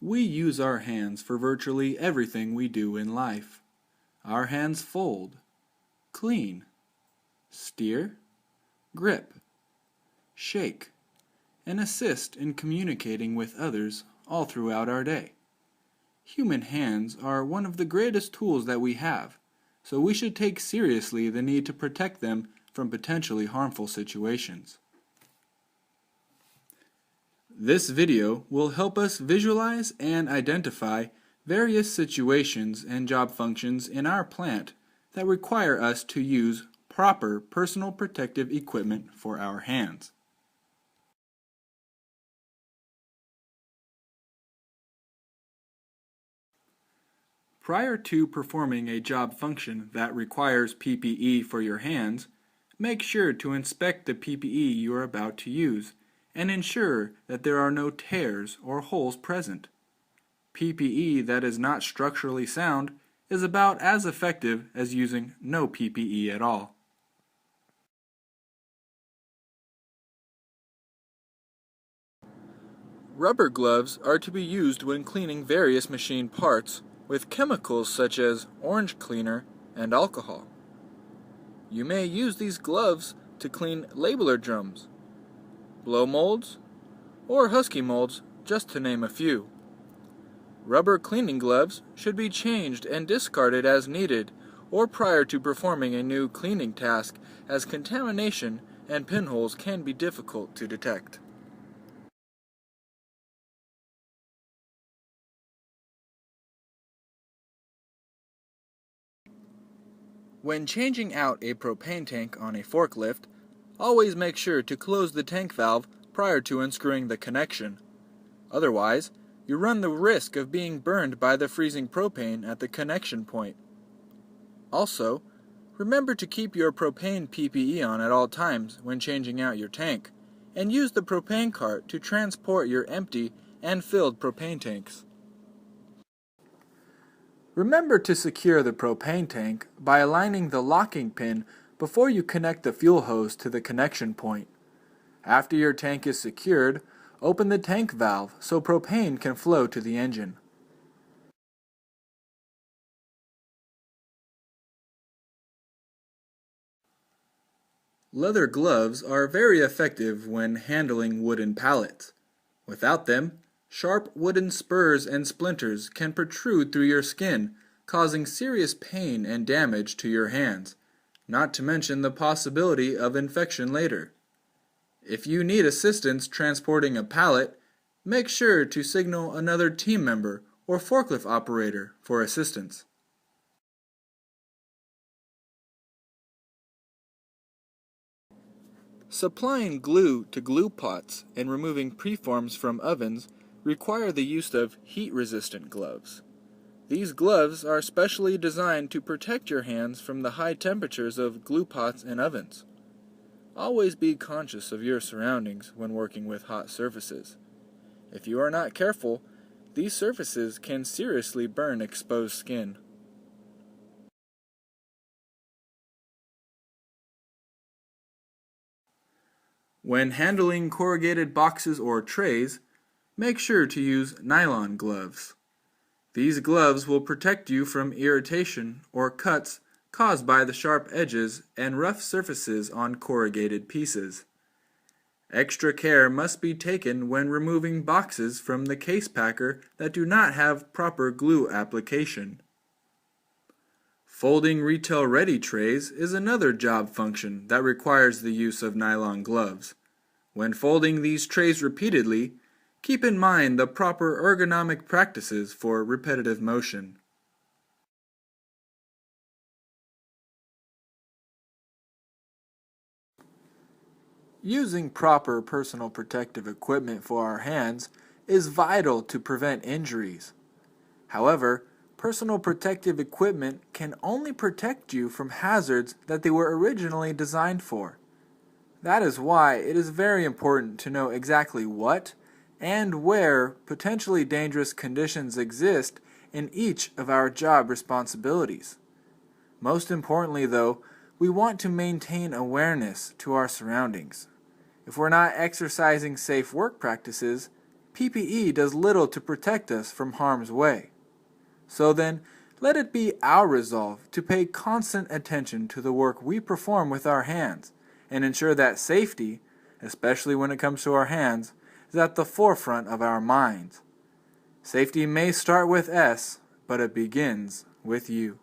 We use our hands for virtually everything we do in life. Our hands fold, clean, steer, grip, shake, and assist in communicating with others all throughout our day. Human hands are one of the greatest tools that we have, so we should take seriously the need to protect them from potentially harmful situations. This video will help us visualize and identify various situations and job functions in our plant that require us to use proper personal protective equipment for our hands. Prior to performing a job function that requires PPE for your hands, make sure to inspect the PPE you are about to use and ensure that there are no tears or holes present. PPE that is not structurally sound is about as effective as using no PPE at all. Rubber gloves are to be used when cleaning various machine parts with chemicals such as orange cleaner and alcohol. You may use these gloves to clean labeler drums, blow molds, or husky molds, just to name a few. Rubber cleaning gloves should be changed and discarded as needed or prior to performing a new cleaning task, as contamination and pinholes can be difficult to detect. When changing out a propane tank on a forklift, always make sure to close the tank valve prior to unscrewing the connection. Otherwise, you run the risk of being burned by the freezing propane at the connection point. Also, remember to keep your propane PPE on at all times when changing out your tank, and use the propane cart to transport your empty and filled propane tanks. Remember to secure the propane tank by aligning the locking pin before you connect the fuel hose to the connection point. After your tank is secured, open the tank valve so propane can flow to the engine. Leather gloves are very effective when handling wooden pallets. Without them, sharp wooden spurs and splinters can protrude through your skin, causing serious pain and damage to your hands, not to mention the possibility of infection later. If you need assistance transporting a pallet, make sure to signal another team member or forklift operator for assistance. Supplying glue to glue pots and removing preforms from ovens require the use of heat-resistant gloves. These gloves are specially designed to protect your hands from the high temperatures of glue pots and ovens. Always be conscious of your surroundings when working with hot surfaces. If you are not careful, these surfaces can seriously burn exposed skin. When handling corrugated boxes or trays, make sure to use nylon gloves. These gloves will protect you from irritation or cuts caused by the sharp edges and rough surfaces on corrugated pieces. Extra care must be taken when removing boxes from the case packer that do not have proper glue application. Folding retail-ready trays is another job function that requires the use of nylon gloves. When folding these trays repeatedly, keep in mind the proper ergonomic practices for repetitive motion. Using proper personal protective equipment for our hands is vital to prevent injuries. However, personal protective equipment can only protect you from hazards that they were originally designed for. That is why it is very important to know exactly what and where potentially dangerous conditions exist in each of our job responsibilities. Most importantly, though, we want to maintain awareness to our surroundings. If we're not exercising safe work practices, PPE does little to protect us from harm's way. So then, let it be our resolve to pay constant attention to the work we perform with our hands and ensure that safety, especially when it comes to our hands, is at the forefront of our minds. Safety may start with S, but it begins with you.